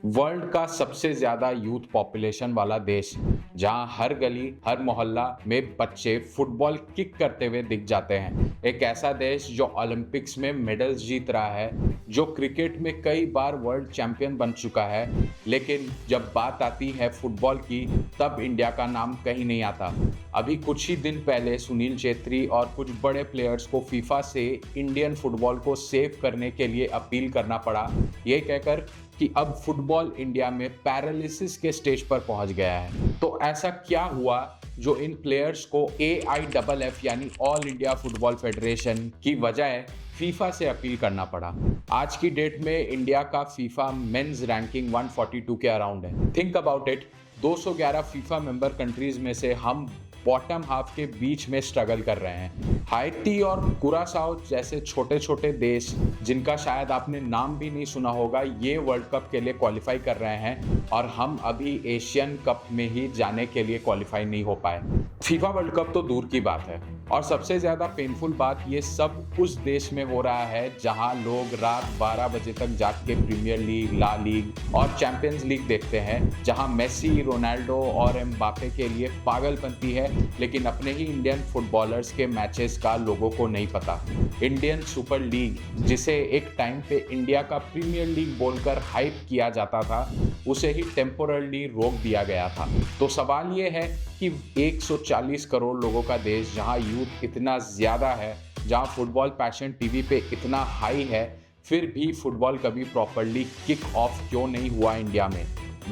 World का सबसे ज्यादा यूथ पॉपुलेशन वाला देश, जहां हर गली हर मोहल्ला में बच्चे फुटबॉल किक करते हुए दिख जाते हैं। एक ऐसा देश जो ओलंपिक्स में मेडल्स जीत रहा है, जो क्रिकेट में कई बार वर्ल्ड चैंपियन बन चुका है, लेकिन जब बात आती है फुटबॉल की, तब इंडिया का नाम कहीं नहीं आता। अभी कुछ ही दिन पहले सुनील छेत्री और कुछ बड़े प्लेयर्स को फीफा से इंडियन फुटबॉल को सेव करने के लिए अपील करना पड़ा, ये कहकर कि अब फुटबॉल इंडिया में पैरालिसिस के स्टेज पर पहुंच गया है। तो ऐसा क्या हुआ जो इन प्लेयर्स को AIFF यानी ऑल इंडिया फुटबॉल फेडरेशन की बजाय फीफा से अपील करना पड़ा? आज की डेट में इंडिया का फीफा मेंस रैंकिंग 142 के अराउंड है। Think about it, 211 FIFA member countries में से हम बॉटम हाफ के बीच में स्ट्रगल कर रहे हैं। हाइटी और कुरासाओ जैसे छोटे छोटे देश, जिनका शायद आपने नाम भी नहीं सुना होगा, ये वर्ल्ड कप के लिए क्वालिफाई कर रहे हैं और हम अभी एशियन कप में ही जाने के लिए क्वालिफाई नहीं हो पाए। फीफा वर्ल्ड कप तो दूर की बात है, और सबसे ज्यादा पेनफुल बात ये सब उस देश में हो रहा है जहां लोग रात 12 बजे तक जाग के प्रीमियर लीग, ला लीग और चैंपियंस लीग देखते हैं, जहां मेसी, रोनाल्डो और एम्बापे के लिए पागलपंती है, लेकिन अपने ही इंडियन फुटबॉलर्स के मैचेस का लोगों को नहीं पता। इंडियन सुपर लीग, जिसे एक टाइम पे इंडिया का प्रीमियर लीग बोलकर हाइप किया जाता था, उसे ही टेम्पोरली रोक दिया गया था। तो सवाल ये है कि 140 करोड़ लोगों का देश, जहां यूथ इतना ज्यादा है, जहां फुटबॉल पैशन टीवी पे इतना हाई है, फिर भी फुटबॉल कभी प्रॉपरली किक ऑफ क्यों नहीं हुआ इंडिया में?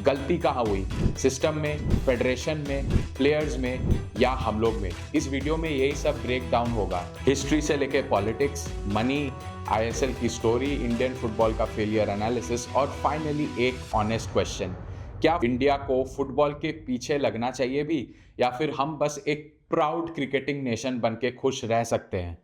गलती कहाँ हुई? सिस्टम में, फेडरेशन में, प्लेयर्स में, या हम लोग में? इस वीडियो में यही सब ब्रेक डाउन होगा। हिस्ट्री से लेके पॉलिटिक्स, मनी, ISL की स्टोरी, इंडियन फुटबॉल का फेलियर एनालिसिस और फाइनली एक ऑनेस्ट क्वेश्चन: क्या इंडिया को फुटबॉल के पीछे लगना चाहिए भी, या फिर हम बस एक प्राउड क्रिकेटिंग नेशन बन के खुश रह सकते हैं?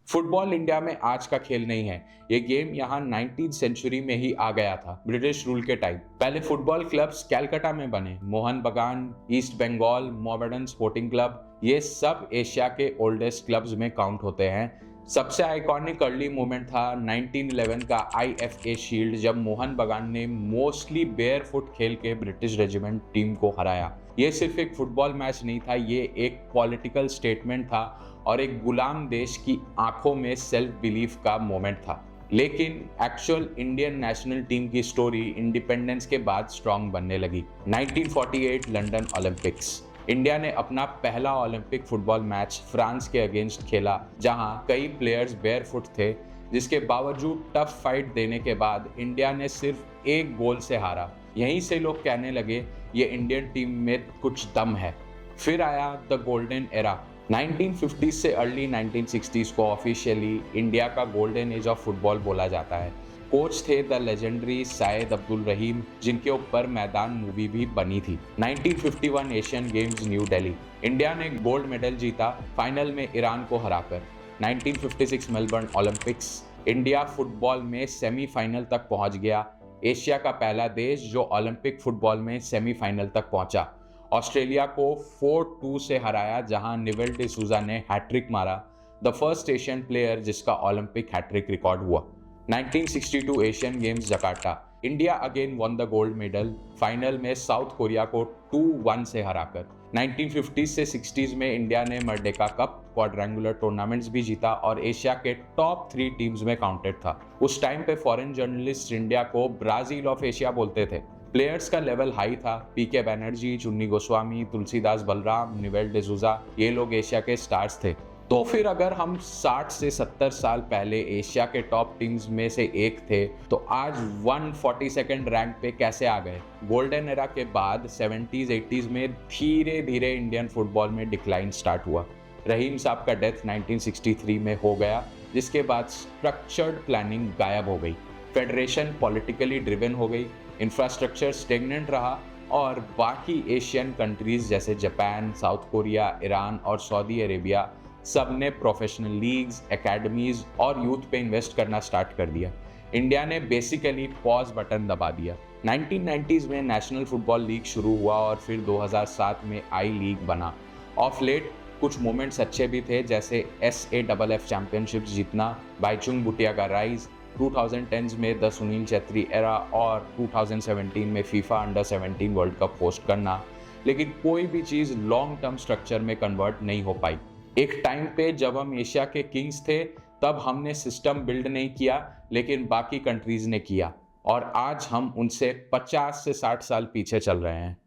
फुटबॉल इंडिया में आज का खेल नहीं है। ये गेम यहाँ 19वीं सेंचुरी में ही आ गया था, ब्रिटिश रूल के टाइम। पहले फुटबॉल क्लब्स कैलकाटा में बने। Mohun Bagan, east Bengal, Mohammedan sporting club, ये सब एशिया के ओल्डेस्ट क्लब्स में काउंट होते हैं। सबसे आइकॉनिक अर्ली मोमेंट था 1911 का IFA शील्ड, जब मोहन बगान ने मोस्टली बेयर फुट खेल के ब्रिटिश रेजिमेंट टीम को हराया। ये सिर्फ एक फुटबॉल मैच नहीं था, ये एक पॉलिटिकल स्टेटमेंट था और एक गुलाम देश की आंखों में सेल्फ बिलीफ का मोमेंट था। लेकिन एक्चुअल इंडियन नेशनल टीम की स्टोरी इंडिपेंडेंस के बाद स्ट्रांग बनने लगी। 1948 लंदन ओलंपिक्स, इंडिया ने अपना पहला ओलंपिक फुटबॉल मैच फ्रांस के अगेंस्ट खेला, जहां कई प्लेयर्स बेयरफुट थे, जिसके बावजूद टफ फाइट देने के बाद इंडिया ने सिर्फ एक गोल से हारा। यहीं से लोग कहने लगे ये इंडियन टीम में कुछ दम है। फिर आया द गोल्डन एरा। 1950 से अर्ली 1960s को ऑफिशियली इंडिया का गोल्डन एज ऑफ फुटबॉल बोला जाता है। कोच थे द लेजेंडरी शाहिद अब्दुल रहीम, जिनके ऊपर मैदान मूवी भी बनी थी। 1951 Asian games new Delhi, India ने गोल्ड मेडल जीता, फाइनल में ईरान को हराकर। 1956 मेलबर्न ओलंपिक्स, इंडिया फुटबॉल में सेमीफाइनल तक पहुंच गया। एशिया का पहला देश जो ओलंपिक फुटबॉल में सेमीफाइनल तक पहुंचा। ऑस्ट्रेलिया को 4-2 से हराया, जहां निवेल डिसूजा ने हैट्रिक मारा, द फर्स्ट एशियन प्लेयर जिसका ओलंपिक हैट्रिक रिकॉर्ड हुआ। 1962 Asian games Jakarta, India again one the gold medal, final में साउथ कोरिया को 2-1 से हराकर। 1950s से 60s में इंडिया ने मर्डेका कप, क्वाड्रेंगुलर टूर्नामेंट्स भी जीता और एशिया के टॉप 3 टीम्स में काउंटेड था। उस टाइम पे फॉरेन जर्नलिस्ट इंडिया को ब्राजील ऑफ एशिया बोलते थे। प्लेयर्स का लेवल हाई था। PK बैनर्जी, चुन्नी गोस्वामी, तुलसीदास बलराम, निवेल डिसूजा, ये लोग एशिया के स्टार्स थे। तो फिर अगर हम 60 से 70 साल पहले एशिया के टॉप टीम्स में से एक थे, तो आज 142nd रैंक पे कैसे आ गए? गोल्डन एरा के बाद 70s 80s में धीरे धीरे इंडियन फुटबॉल में डिक्लाइन स्टार्ट हुआ। रहीम साहब का डेथ 1963 में हो गया, जिसके बाद स्ट्रक्चर्ड प्लानिंग गायब हो गई, फेडरेशन पॉलिटिकली ड्रिवन हो गई, इंफ्रास्ट्रक्चर स्टेगनेंट रहा, और बाकी एशियन कंट्रीज जैसे जापान, साउथ कोरिया, ईरान और सऊदी अरेबिया सब ने प्रोफेशनल लीग्स, एकेडमीज और यूथ पे इन्वेस्ट करना स्टार्ट कर दिया। इंडिया ने बेसिकली पॉज बटन दबा दिया। 1990s में नेशनल फुटबॉल लीग शुरू हुआ और फिर 2007 में आई लीग बना। ऑफ लेट कुछ मोमेंट्स अच्छे भी थे, जैसे SAFF चैंपियनशिप जीतना, बाईचुंग भूटिया का राइज, 2010s में द सुनील छेत्री एरा और 2017 में FIFA under 17 world cup host करना, लेकिन कोई भी चीज़ लॉन्ग टर्म स्ट्रक्चर में कन्वर्ट नहीं हो पाई। एक टाइम पे जब हम एशिया के किंग्स थे तब हमने सिस्टम बिल्ड नहीं किया, लेकिन बाकी कंट्रीज ने किया, और आज हम उनसे 50 से 60 साल पीछे चल रहे हैं।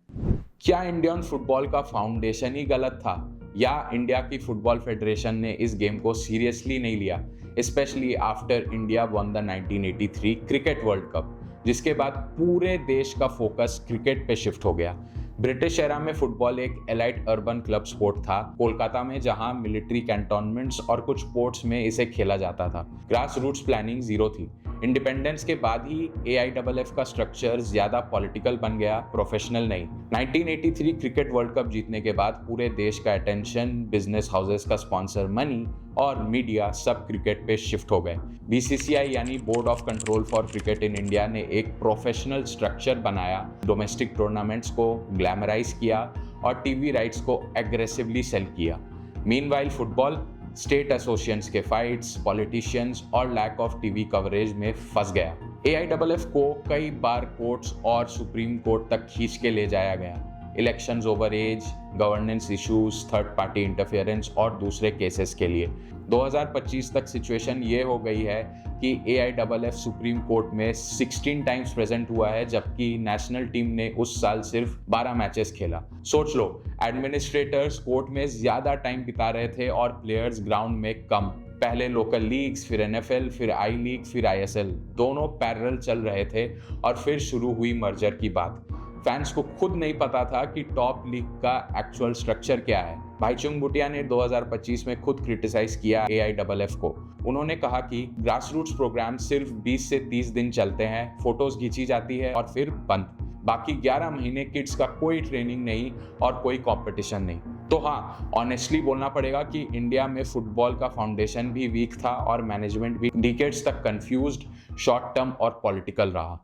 क्या इंडियन फुटबॉल का फाउंडेशन ही गलत था, या इंडिया की फुटबॉल फेडरेशन ने इस गेम को सीरियसली नहीं लिया, specially after India one the 1983 cricket World cup, जिसके बाद पूरे देश का फोकस क्रिकेट पे शिफ्ट हो गया। ब्रिटिश एरा में फुटबॉल एक एलाइट अर्बन क्लब स्पोर्ट था, कोलकाता में जहां मिलिट्री कैंटोनमेंट्स और कुछ पोर्ट्स में इसे खेला जाता था। ग्रास रूट्स प्लानिंग जीरो थी। इंडिपेंडेंस के बाद ही AIFF का स्ट्रक्चर ज्यादा पॉलिटिकल बन गया, प्रोफेशनल नहीं। 1983 क्रिकेट वर्ल्ड कप जीतने के बाद पूरे देश का अटेंशन, बिजनेस हाउसेस का स्पॉन्सर मनी और मीडिया सब क्रिकेट पे शिफ्ट हो गए। BCCI यानी board of control for cricket in India ने एक प्रोफेशनल स्ट्रक्चर बनाया, डोमेस्टिक टूर्नामेंट्स को ग्लैमराइज किया और टीवी राइट्स को एग्रेसिवली सेल किया। मीनवाइल फुटबॉल स्टेट एसोसिएशंस के फाइट्स, पॉलिटिशियंस और लैक ऑफ टीवी कवरेज में फंस गया। AIFF को कई बार कोर्ट्स और सुप्रीम कोर्ट तक खींच के ले जाया गया, elections over age, governance issues, third party interference और दूसरे केसेस के लिए। 2025 तक सिचुएशन ये हो गई है कि AIFF सुप्रीम कोर्ट में 16 टाइम्स प्रेजेंट हुआ है, जबकि नेशनल टीम ने उस साल सिर्फ 12 मैचेस खेला। सोच लो, एडमिनिस्ट्रेटर्स कोर्ट में ज्यादा टाइम बिता रहे थे और प्लेयर्स ग्राउंड में कम। पहले लोकल लीग्स, फिर NFL, फिर आई लीग, फिर ISL, दोनों पैरेलल चल रहे थे और फिर शुरू हुई मर्जर की बात। फैंस को खुद नहीं पता था कि टॉप लीग का एक्चुअल स्ट्रक्चर क्या है। भाईचुंग भूटिया ने 2025 में खुद क्रिटिसाइज किया AIFF को। उन्होंने कहा कि ग्रासरूट्स प्रोग्राम सिर्फ 20 से 30 दिन चलते हैं, फोटोज खींची जाती है और फिर बंद। बाकी 11 महीने किड्स का कोई ट्रेनिंग नहीं और कोई कंपटीशन नहीं। तो हाँ, ऑनेस्टली बोलना पड़ेगा कि इंडिया में फुटबॉल का फाउंडेशन भी वीक था और मैनेजमेंट भी डिकेड्स तक कंफ्यूज्ड, शॉर्ट टर्म और पॉलिटिकल रहा।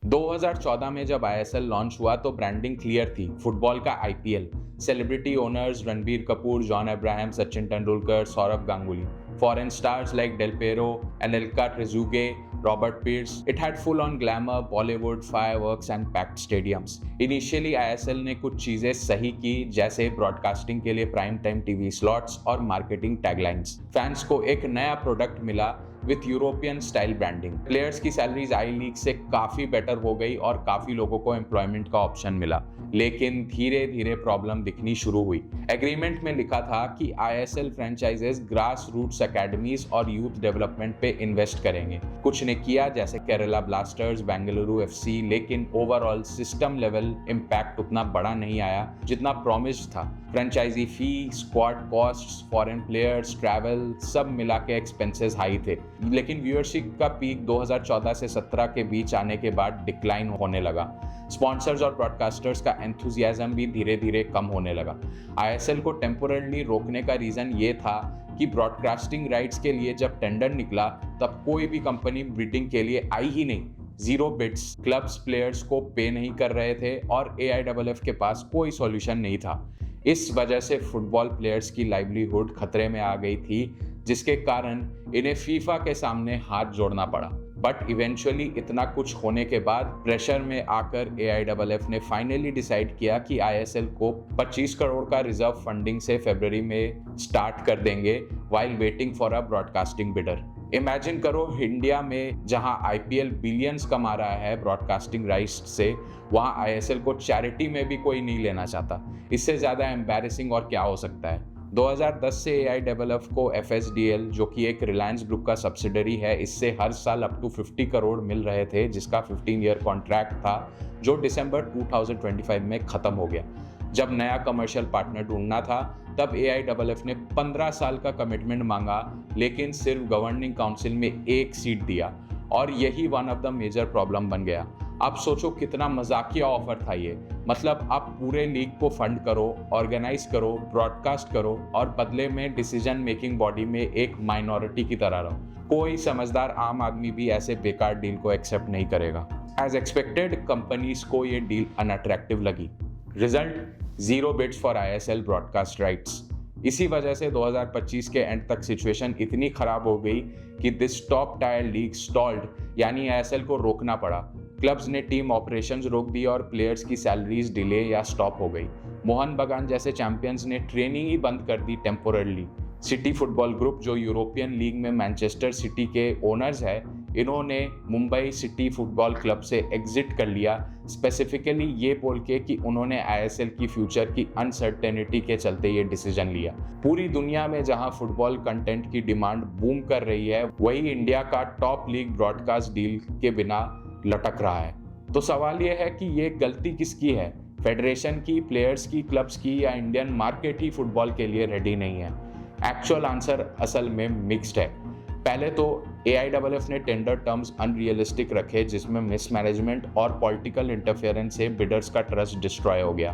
2014 में जब ISL लॉन्च हुआ तो ब्रांडिंग क्लियर थी, फुटबॉल का IPL। Celebrity owners Ranbir Kapoor, John Abraham, Sachin Tendulkar, Sourav Ganguly. Foreign stars like Del Piero, Anelka Trezeguet, Robert Pierce. It had full-on glamour, Bollywood, fireworks and packed stadiums. Initially ISL ने कुछ चीजें सही की, जैसे ब्रॉडकास्टिंग के लिए प्राइम टाइम टीवी स्लॉट्स और मार्केटिंग टैगलाइंस। फैंस को एक नया प्रोडक्ट मिला with European style branding. Players की सैलरीज आई लीग से काफी बेटर हो गई और काफी लोगों को एम्प्लॉयमेंट का ऑप्शन मिला, लेकिन धीरे धीरे प्रॉब्लम दिखनी शुरू हुई। एग्रीमेंट में लिखा था कि ISL franchises grass roots academies और यूथ डेवलपमेंट पे इन्वेस्ट करेंगे। कुछ ने किया, जैसे केरला ब्लास्टर्स, बेंगलुरु FC, लेकिन ओवरऑल सिस्टम लेवल इम्पैक्ट उतना बड़ा नहीं आया जितना प्रॉमिस्ड था। Franchise fee, squad costs, foreign players, travel, सब मिला के एक्सपेंसेस हाई थे। लेकिन व्यूअरशिप का पीक 2014 से 17 के बीच आने के बाद डिक्लाइन होने लगा। स्पॉन्सर्स और ब्रॉडकास्टर्स का एंथुजियाज्म भी धीरे धीरे कम होने लगा। ISL को टेम्पोरली रोकने का रीजन ये था कि ब्रॉडकास्टिंग राइट्स के लिए जब टेंडर निकला तब कोई भी कंपनी बिडिंग के लिए आई ही नहीं। जीरो बिड्स, क्लब्स प्लेयर्स को पे नहीं कर रहे थे और AIFF के पास कोई सॉल्यूशन नहीं था। इस वजह से फुटबॉल प्लेयर्स की लाइवलीहुड खतरे में आ गई थी, जिसके कारण इन्हें फीफा के सामने हाथ जोड़ना पड़ा। बट इवेंचुअली इतना कुछ होने के बाद प्रेशर में आकर AIFF ने फाइनली डिसाइड किया कि ISL को 25 करोड़ का रिजर्व फंडिंग से फरवरी में स्टार्ट कर देंगे, while waiting for a broadcasting bidder. Imagine करो, इंडिया में जहां IPL बिलियंस कमा रहा है ब्रॉडकास्टिंग राइट्स से, वहां ISL को चैरिटी में भी कोई नहीं लेना चाहता। इससे ज्यादा एम्बैरेसिंग और क्या हो सकता है। 2010 से AIFF को FSDL, जो कि एक रिलायंस ग्रुप का सब्सिडरी है, इससे हर साल अप टू 50 करोड़ मिल रहे थे, जिसका 15 ईयर कॉन्ट्रैक्ट था जो दिसंबर 2025 में खत्म हो गया। जब नया कमर्शियल पार्टनर ढूंढना था तब AIFF ने 15 साल का कमिटमेंट मांगा, लेकिन सिर्फ गवर्निंग काउंसिल में एक सीट दिया और यही one of the major problem बन गया। आप सोचो कितना मजाकिया ऑफर था ये। मतलब आप पूरे लीग को फंड करो, ऑर्गेनाइज करो, ब्रॉडकास्ट करो और बदले में डिसीजन मेकिंग बॉडी में एक माइनॉरिटी की तरह रहो। कोई समझदार आम आदमी भी ऐसे बेकार डील को एक्सेप्ट नहीं करेगा। एज एक्सपेक्टेड कंपनीज को ये डील अनअट्रैक्टिव लगी। Result, zero bids for ISL broadcast rights. इसी वजह से 2025 के एंड तक सिचुएशन इतनी खराब हो गई कि this top tier league stalled, यानी आईएसएल को रोकना पड़ा। क्लब्स ने टीम ऑपरेशंस रोक दी और प्लेयर्स की सैलरीज डिले या स्टॉप हो गई। मोहन बगान जैसे चैंपियंस ने ट्रेनिंग ही बंद कर दी टेम्पोररली। सिटी फुटबॉल ग्रुप, जो यूरोपियन लीग में मैनचेस्टर सिटी के ओनर्स है, इन्होंने मुंबई सिटी फुटबॉल क्लब से एग्जिट कर लिया, स्पेसिफिकली ये बोल के कि उन्होंने आईएसएल की फ्यूचर की अनसर्टेनिटी के चलते ये डिसीजन लिया। पूरी दुनिया में जहां फुटबॉल कंटेंट की डिमांड बूम कर रही है, वही इंडिया का टॉप लीग ब्रॉडकास्ट डील के बिना लटक रहा है। तो सवाल ये है कि ये गलती किसकी है, फेडरेशन की, प्लेयर्स की, क्लब्स की, या इंडियन मार्केट ही फुटबॉल के लिए रेडी नहीं है? एक्चुअल आंसर असल में मिक्स्ड है। पहले तो AIFF ने टेंडर टर्म्स अनरियलिस्टिक रखे, जिसमें मिसमैनेजमेंट और पॉलिटिकल इंटरफेरेंस से बिडर्स का ट्रस्ट डिस्ट्रॉय हो गया।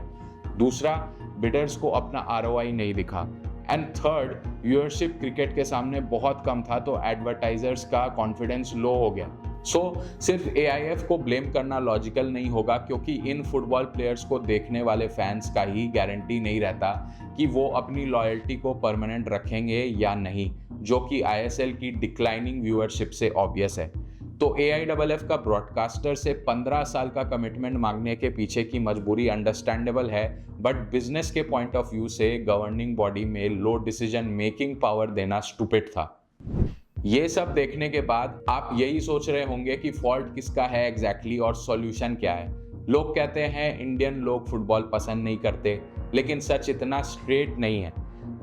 दूसरा, बिडर्स को अपना ROI नहीं दिखा। एंड थर्ड, व्यूअरशिप क्रिकेट के सामने बहुत कम था, तो एडवर्टाइजर्स का कॉन्फिडेंस लो हो गया। सिर्फ AIF को ब्लेम करना लॉजिकल नहीं होगा, क्योंकि इन फुटबॉल प्लेयर्स को देखने वाले फैंस का ही गारंटी नहीं रहता कि वो अपनी लॉयल्टी को परमानेंट रखेंगे या नहीं, जो कि ISL की डिक्लाइनिंग व्यूअरशिप से ऑब्वियस है। तो AIFF का ब्रॉडकास्टर से 15 साल का कमिटमेंट मांगने के पीछे की मजबूरी अंडरस्टैंडेबल है, बट बिजनेस के पॉइंट ऑफ व्यू से गवर्निंग बॉडी में लो डिसीजन मेकिंग पावर देना स्टूपिड था। ये सब देखने के बाद आप यही सोच रहे होंगे कि फॉल्ट किसका है एग्जैक्टली और सॉल्यूशन क्या है। लोग कहते हैं इंडियन लोग फुटबॉल पसंद नहीं करते, लेकिन सच इतना स्ट्रेट नहीं है।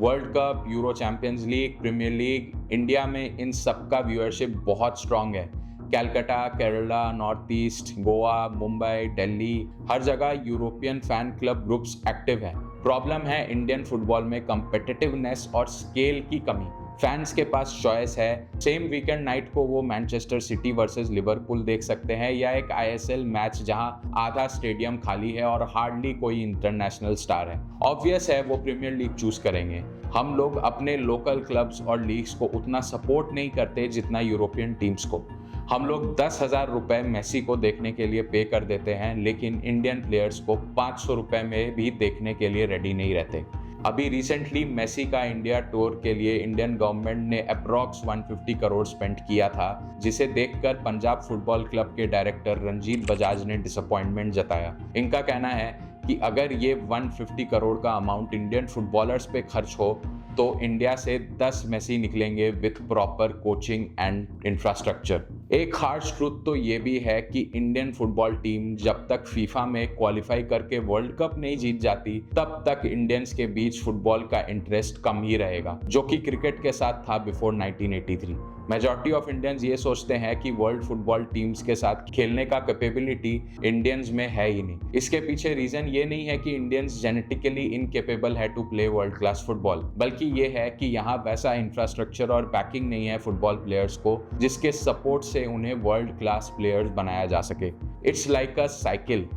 World Cup, Euro Champions League, Premier League, India में इन सब का व्यूअरशिप बहुत स्ट्रांग है। Calcutta, Kerala, North East, Goa, Mumbai, Delhi, हर जगह European fan club groups active हैं। प्रॉब्लम है इंडियन फुटबॉल में कम्पिटिटिवनेस और स्केल की कमी। फैंस के पास चॉइस है, सेम वीकेंड नाइट को वो मैनचेस्टर सिटी वर्सेस लिवरपूल देख सकते हैं, या एक ISL मैच जहां आधा स्टेडियम खाली है और हार्डली कोई इंटरनेशनल स्टार है। ऑब्वियस है वो प्रीमियर लीग चूज करेंगे। हम लोग अपने लोकल क्लब्स और लीग्स को उतना सपोर्ट नहीं करते जितना यूरोपियन टीम्स को। हम लोग 10,000 रुपए मेसी को देखने के लिए पे कर देते हैं, लेकिन इंडियन प्लेयर्स को 500 रुपए में भी देखने के लिए रेडी नहीं रहते। अभी रिसेंटली मेसी का इंडिया टूर के लिए इंडियन गवर्नमेंट ने अप्रॉक्स 150 करोड़ स्पेंड किया था, जिसे देखकर पंजाब फुटबॉल क्लब के डायरेक्टर रंजीत बजाज ने डिसअपॉइंटमेंट जताया। इनका कहना है कि अगर ये 150 करोड़ का अमाउंट इंडियन फुटबॉलर्स पे खर्च हो तो इंडिया से 10 मेसी निकलेंगे with proper coaching and infrastructure. एक हार्श ट्रूथ तो ये भी है कि इंडियन फुटबॉल टीम जब तक फीफा में क्वालिफाई करके वर्ल्ड कप नहीं जीत जाती, तब तक इंडियंस के बीच फुटबॉल का इंटरेस्ट कम ही रहेगा, जो कि क्रिकेट के साथ था बिफोर 1983। मेजॉरिटी ऑफ इंडियंस ये सोचते हैं कि वर्ल्ड फुटबॉल टीम्स के साथ खेलने का कैपेबिलिटी इंडियंस में है ही नहीं। इसके पीछे रीजन ये नहीं है कि इंडियंस जेनेटिकली इनकेपेबल है to play world class football, बल्कि ये है कि यहाँ वैसा इंफ्रास्ट्रक्चर और बैकिंग नहीं है फुटबॉल प्लेयर्स को, जिसके सपोर्ट से उन्हें वर्ल्ड क्लास प्लेयर्स बनाया जा सके। It's like a cycle,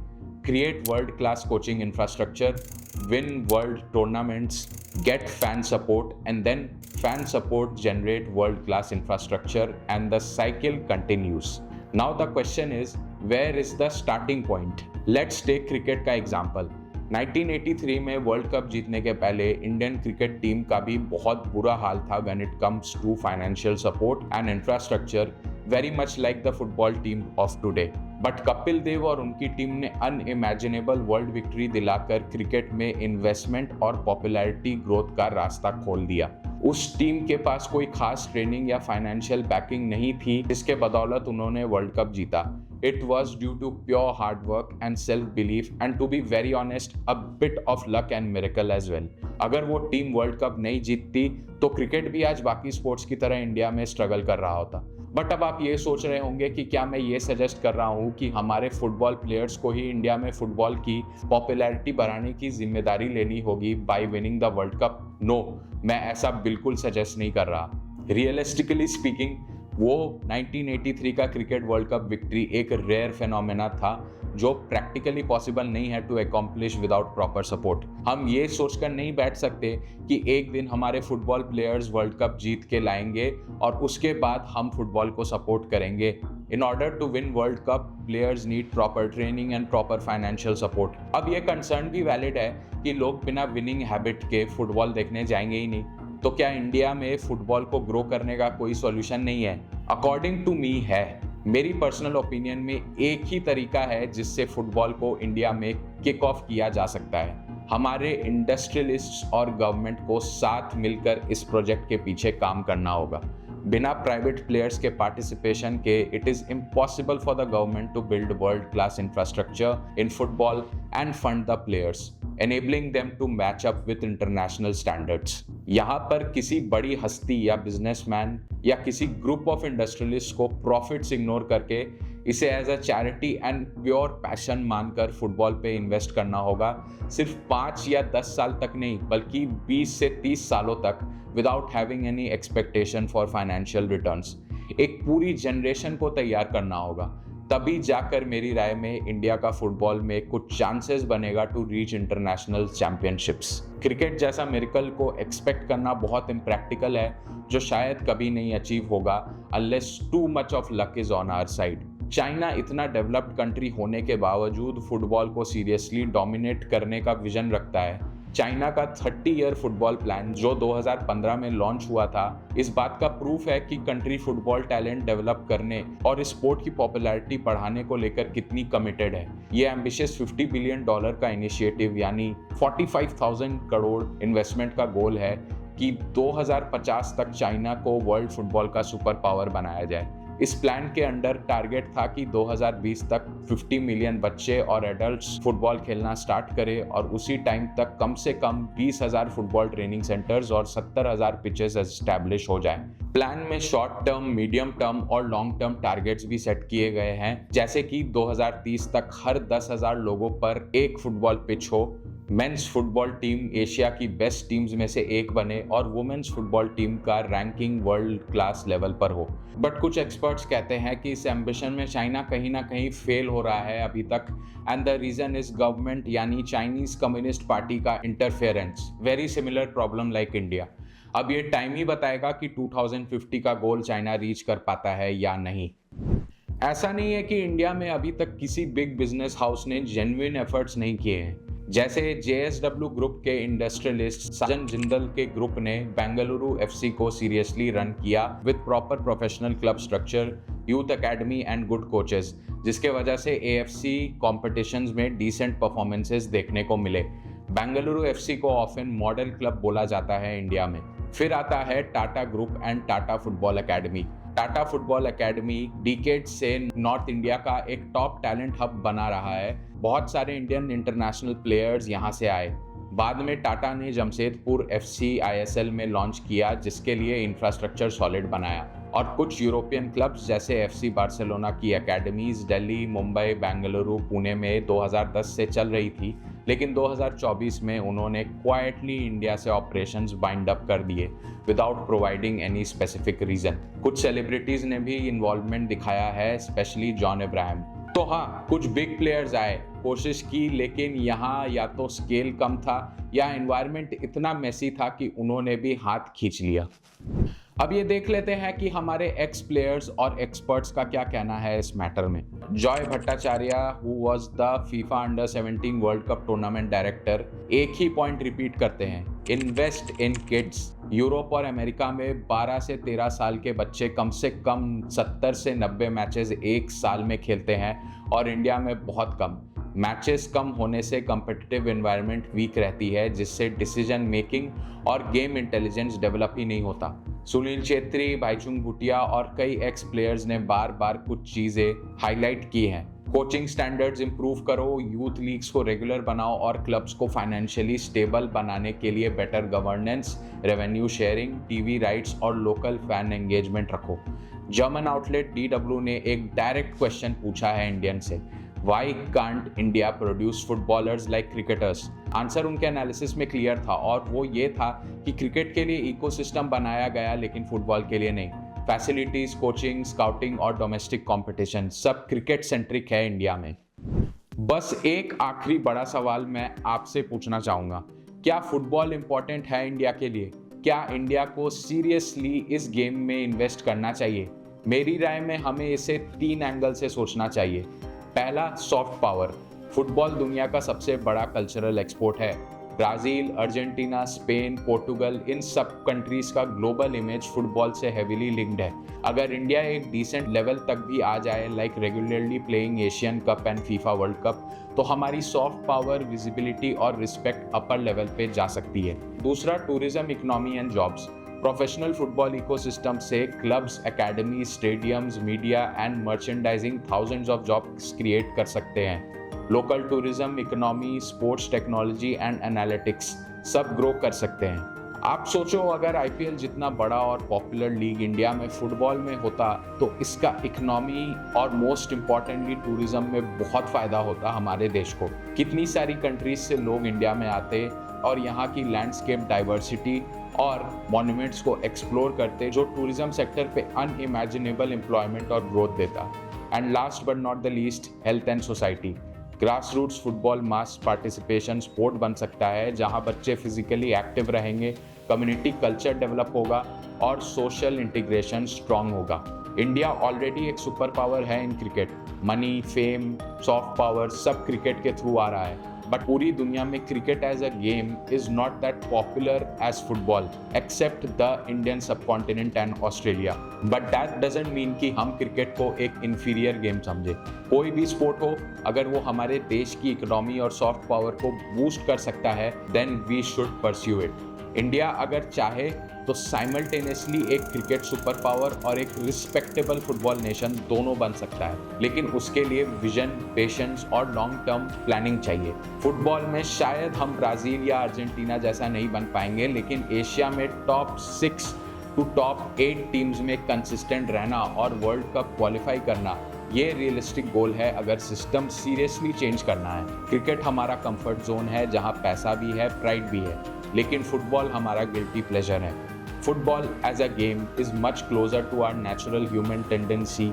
create world-class coaching infrastructure, win world tournaments, get fan support, and then fan support generate world-class infrastructure, and the cycle continues. Now the question is, where is the starting point? Let's take cricket का example. 1983 में world cup जीतने के पहले Indian cricket team का भी बहुत बुरा हाल था when it comes to financial support and infrastructure, very much like the football team of today. But Kapil Dev और उनकी टीम ने अनइमेजिनेबल वर्ल्ड विक्ट्री दिलाकर क्रिकेट में इन्वेस्टमेंट और पॉपुलैरिटी ग्रोथ का रास्ता खोल दिया। उस टीम के पास कोई खास ट्रेनिंग या फाइनेंशियल बैकिंग नहीं थी, जिसके बदौलत उन्होंने वर्ल्ड कप जीता। It was due to pure hard work and self-belief, and to be very honest, a bit of luck and miracle as well. अगर वो टीम वर्ल्ड कप नहीं जीतती तो क्रिकेट भी आज बाकी स्पोर्ट्स की तरह इंडिया में स्ट्रगल कर रहा होता। बट अब आप ये सोच रहे होंगे कि क्या मैं ये सजेस्ट कर रहा हूँ कि हमारे फुटबॉल प्लेयर्स को ही इंडिया में फुटबॉल की पॉपुलैरिटी बढ़ाने की जिम्मेदारी लेनी होगी by winning the World Cup? No, मैं ऐसा बिल्कुल सजेस्ट नहीं कर रहा। रियलिस्टिकली स्पीकिंग, वो 1983 का क्रिकेट वर्ल्ड कप विक्ट्री एक रेयर फेनोमेना था, जो प्रैक्टिकली पॉसिबल नहीं है to accomplish without proper support. हम ये सोचकर नहीं बैठ सकते कि एक दिन हमारे फुटबॉल प्लेयर्स वर्ल्ड कप जीत के लाएंगे और उसके बाद हम फुटबॉल को सपोर्ट करेंगे। In order to win World Cup, players need proper training and proper financial support. अब ये कंसर्न भी वैलिड है कि लोग बिना विनिंग हैबिट के फुटबॉल देखने जाएंगे ही नहीं, तो क्या इंडिया में फुटबॉल को ग्रो करने का कोई सॉल्यूशन नहीं है? अकॉर्डिंग टू मी है। मेरी पर्सनल ओपिनियन में एक ही तरीका है जिससे फुटबॉल को इंडिया में किक ऑफ किया जा सकता है। हमारे इंडस्ट्रियलिस्ट्स और गवर्नमेंट को साथ मिलकर इस प्रोजेक्ट के पीछे काम करना होगा। बिना प्राइवेट प्लेयर्स के पार्टिसिपेशन के it is impossible for the government to build world class infrastructure in football and fund the players, enabling them to match up with international standards। यहाँ पर किसी बड़ी हस्ती या बिजनेसमैन या किसी ग्रुप ऑफ इंडस्ट्रियलिस्ट को प्रॉफिट्स इग्नोर करके इसे as a charity and pure passion मानकर फुटबॉल पे इन्वेस्ट करना होगा, सिर्फ 5 या 10 साल तक नहीं बल्कि 20 से 30 सालों तक, without having any expectation for financial returns. एक पूरी जनरेशन को तैयार करना होगा, तभी जाकर मेरी राय में इंडिया का फुटबॉल में कुछ चांसेस बनेगा to reach international championships. Cricket जैसा मिरेकल को एक्सपेक्ट करना बहुत इम्प्रैक्टिकल है, जो शायद कभी नहीं अचीव होगा unless too much of luck is on our side. China इतना डेवलप्ड कंट्री होने के बावजूद फुटबॉल को सीरियसली डोमिनेट करने का विजन रखता है। चाइना का 30 ईयर फुटबॉल प्लान जो 2015 में लॉन्च हुआ था, इस बात का प्रूफ है कि कंट्री फुटबॉल टैलेंट डेवलप करने और इस स्पोर्ट की पॉपुलैरिटी बढ़ाने को लेकर कितनी कमिटेड है। ये एम्बिशियस $50 बिलियन का इनिशिएटिव यानी 45,000 करोड़ इन्वेस्टमेंट का गोल है कि 2050 तक चाइना को वर्ल्ड फुटबॉल का सुपर पावर बनाया जाए। इस प्लान के अंडर टारगेट था कि 2020 तक 50 मिलियन बच्चे और एडल्ट्स फुटबॉल खेलना स्टार्ट करें और उसी टाइम तक कम से कम 20,000 फुटबॉल ट्रेनिंग सेंटर्स और 70,000 पिचेस एस्टैब्लिश हो जाएं। प्लान में शॉर्ट टर्म, मीडियम टर्म और लॉन्ग टर्म टारगेट्स भी सेट किए गए हैं, जैसे कि 2030 तक हर 10,000 लोगों पर एक फुटबॉल पिच हो, मेंस फुटबॉल टीम एशिया की बेस्ट टीम्स में से एक बने और वुमेन्स फुटबॉल टीम का रैंकिंग वर्ल्ड क्लास लेवल पर हो। बट कुछ एक्सपर्ट्स कहते हैं कि इस एम्बिशन में चाइना कहीं ना कहीं फेल हो रहा है अभी तक, and the reason is government यानी चाइनीज कम्युनिस्ट पार्टी का interference. Very similar problem like India. अब ये टाइम ही बताएगा कि 2050 का गोल चाइना रीच कर पाता है या नहीं। ऐसा नहीं है कि इंडिया में अभी तक किसी बिग बिजनेस हाउस ने जेन्युइन एफर्ट्स नहीं किए हैं। जैसे JSW ग्रुप के इंडस्ट्रियलिस्ट साजन जिंदल के ग्रुप ने बेंगलुरु FC को सीरियसली रन किया with proper professional club structure, youth academy and good coaches, जिसके वजह से AFC कॉम्पिटिशन्स में डिसेंट परफॉर्मेंसेस देखने को मिले। बेंगलुरु FC को ऑफन मॉडल क्लब बोला जाता है इंडिया में। फिर आता है Tata group and Tata football academy. Tata football academy decade से नॉर्थ इंडिया का एक टॉप टैलेंट हब बना रहा है। बहुत सारे इंडियन इंटरनेशनल प्लेयर्स यहाँ से आए। बाद में टाटा ने जमशेदपुर FC ISL में लॉन्च किया, जिसके लिए इंफ्रास्ट्रक्चर सॉलिड बनाया, और कुछ यूरोपियन क्लब्स जैसे FC बार्सिलोना की एकेडमीज दिल्ली, मुंबई, बेंगलुरु, पुणे में 2010 से चल रही थी, लेकिन 2024 में उन्होंने क्वाइटली इंडिया से ऑपरेशंस बाइंड अप कर दिए without providing any specific reason. कुछ सेलिब्रिटीज ने भी इन्वॉल्वमेंट दिखाया है, स्पेशली जॉन अब्राहम। तो हाँ, कुछ बिग प्लेयर्स आए, कोशिश की, लेकिन यहाँ या तो स्केल कम था या एनवायरनमेंट इतना मेसी था कि उन्होंने भी हाथ खींच लिया। अब ये देख लेते हैं कि हमारे एक्स प्लेयर्स और एक्सपर्ट्स का क्या कहना है इस मैटर में। Joy Bhattacharya, who was the FIFA under 17 world cup tournament director, एक ही पॉइंट रिपीट करते हैं, इन्वेस्ट इन किड्स। यूरोप और अमेरिका में 12 से 13 साल के बच्चे कम से कम 70 से 90 मैचेस एक साल में खेलते हैं और इंडिया में बहुत कम। मैचेस कम होने से कम्पिटिटिव एनवायरनमेंट वीक रहती है, जिससे डिसीजन मेकिंग और गेम इंटेलिजेंस डेवलप ही नहीं होता। सुनील छेत्री, भाईचुंग भूटिया और कई एक्स प्लेयर्स ने बार बार कुछ चीज़ें हाईलाइट की हैं। कोचिंग स्टैंडर्ड्स इंप्रूव करो, यूथ लीग्स को रेगुलर बनाओ और क्लब्स को फाइनेंशियली स्टेबल बनाने के लिए better governance, revenue sharing, TV rights और लोकल फैन एंगेजमेंट रखो। जर्मन आउटलेट DW ने एक डायरेक्ट क्वेश्चन पूछा है इंडियन से, Why can't India produce footballers like cricketers? Answer उनके एनालिसिस में क्लियर था, और वो ये था कि क्रिकेट के लिए इकोसिस्टम बनाया गया लेकिन फुटबॉल के लिए नहीं। फैसिलिटीज, कोचिंग, स्काउटिंग और डोमेस्टिक कंपटीशन सब क्रिकेट सेंट्रिक है इंडिया में। बस एक आखिरी बड़ा सवाल मैं आपसे पूछना चाहूँगा, क्या फुटबॉल इम्पोर्टेंट है इंडिया के लिए? क्या इंडिया को सीरियसली इस गेम में इन्वेस्ट करना चाहिए? मेरी राय में हमें इसे 3 एंगल से सोचना चाहिए। पहला, सॉफ्ट पावर। फुटबॉल दुनिया का सबसे बड़ा कल्चरल एक्सपोर्ट है। ब्राज़ील, अर्जेंटीना, स्पेन, पोर्टुगल, इन सब कंट्रीज का ग्लोबल इमेज फुटबॉल से हेविली लिंक्ड है। अगर इंडिया एक डिसेंट लेवल तक भी आ जाए, like regularly playing Asian cup and FIFA world cup, तो हमारी सॉफ्ट पावर, विजिबिलिटी और रिस्पेक्ट अपर लेवल पे जा सकती है। दूसरा, tourism, economy and jobs. Professional football ecosystem से clubs, academy, stadiums, media and merchandising thousands of jobs create कर सकते हैं। Local tourism, economy, sports, technology and analytics सब ग्रो कर सकते हैं। आप सोचो, अगर आईपीएल जितना बड़ा और पॉपुलर लीग इंडिया में फुटबॉल में होता तो इसका इकोनॉमी और मोस्ट इम्पॉर्टेंटली टूरिज्म में बहुत फ़ायदा होता हमारे देश को। कितनी सारी कंट्रीज से लोग इंडिया में आते और यहाँ की लैंडस्केप डाइवर्सिटी और मॉन्यूमेंट्स को एक्सप्लोर करते, जो टूरिज्म सेक्टर पे अनइमेजिनेबल एम्प्लॉयमेंट और ग्रोथ देता। And last but not the least, health and society. Grass roots football mass participation sport बन सकता है, जहां बच्चे फिजिकली एक्टिव रहेंगे, कम्युनिटी कल्चर डेवलप होगा और सोशल इंटीग्रेशन स्ट्रांग होगा। इंडिया ऑलरेडी एक सुपर पावर है in cricket. Money, fame, soft power सब क्रिकेट के थ्रू आ रहा है, बट पूरी दुनिया में cricket as a game is not that popular as football except the Indian subcontinent and Australia. But that doesn't mean कि हम क्रिकेट को एक इंफीरियर गेम समझे। कोई भी स्पोर्ट हो, अगर वो हमारे देश की इकोनॉमी और सॉफ्ट पावर को बूस्ट कर सकता है, then we should pursue it. India अगर चाहे तो साइमल्टेनियसली एक क्रिकेट सुपर पावर और एक रिस्पेक्टेबल फुटबॉल नेशन दोनों बन सकता है, लेकिन उसके लिए विजन, पेशेंस और लॉन्ग टर्म प्लानिंग चाहिए। फुटबॉल में शायद हम ब्राज़ील या अर्जेंटीना जैसा नहीं बन पाएंगे, लेकिन एशिया में टॉप 6 टू टॉप 8 टीम्स में कंसिस्टेंट रहना और वर्ल्ड कप क्वालिफाई करना, ये रियलिस्टिक गोल है अगर सिस्टम सीरियसली चेंज करना है। क्रिकेट हमारा कंफर्ट जोन है जहां पैसा भी है, प्राइड भी है, लेकिन फुटबॉल हमारा गिल्टी प्लेजर है। Football as a game is much closer to our natural human tendency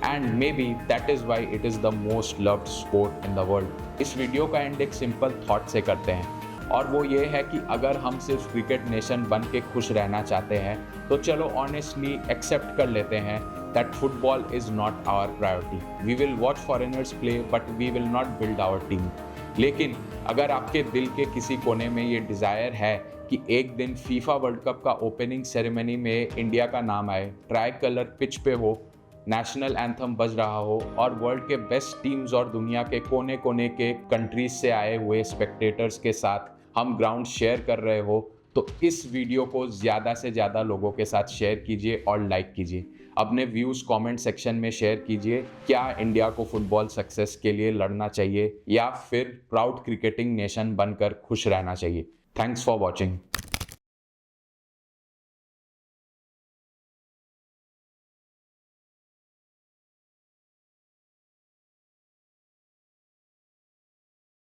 and may be that is why it is the most loved sport in the world. इस video का end एक simple thought से करते हैं, और वो ये है कि अगर हम सिर्फ क्रिकेट नेशन बन के खुश रहना चाहते हैं, तो चलो ऑनेस्टली एक्सेप्ट कर लेते हैं that football is not our priority. We will watch foreigners play, but we will not build our team. लेकिन अगर आपके दिल के किसी कोने में ये डिज़ायर है कि एक दिन फीफा वर्ल्ड कप का ओपनिंग सेरेमनी में इंडिया का नाम आए, ट्राई कलर पिच पे हो, नेशनल एंथम बज रहा हो और वर्ल्ड के बेस्ट टीम्स और दुनिया के कोने कोने के कंट्रीज से आए हुए स्पेक्टेटर्स के साथ हम ग्राउंड शेयर कर रहे हो, तो इस वीडियो को ज़्यादा से ज़्यादा लोगों के साथ शेयर कीजिए और लाइक कीजिए। अपने व्यूज़ कमेंट सेक्शन में शेयर कीजिए। क्या इंडिया को फुटबॉल सक्सेस के लिए लड़ना चाहिए या फिर प्राउड क्रिकेटिंग नेशन बनकर खुश रहना चाहिए? Thanks for watching.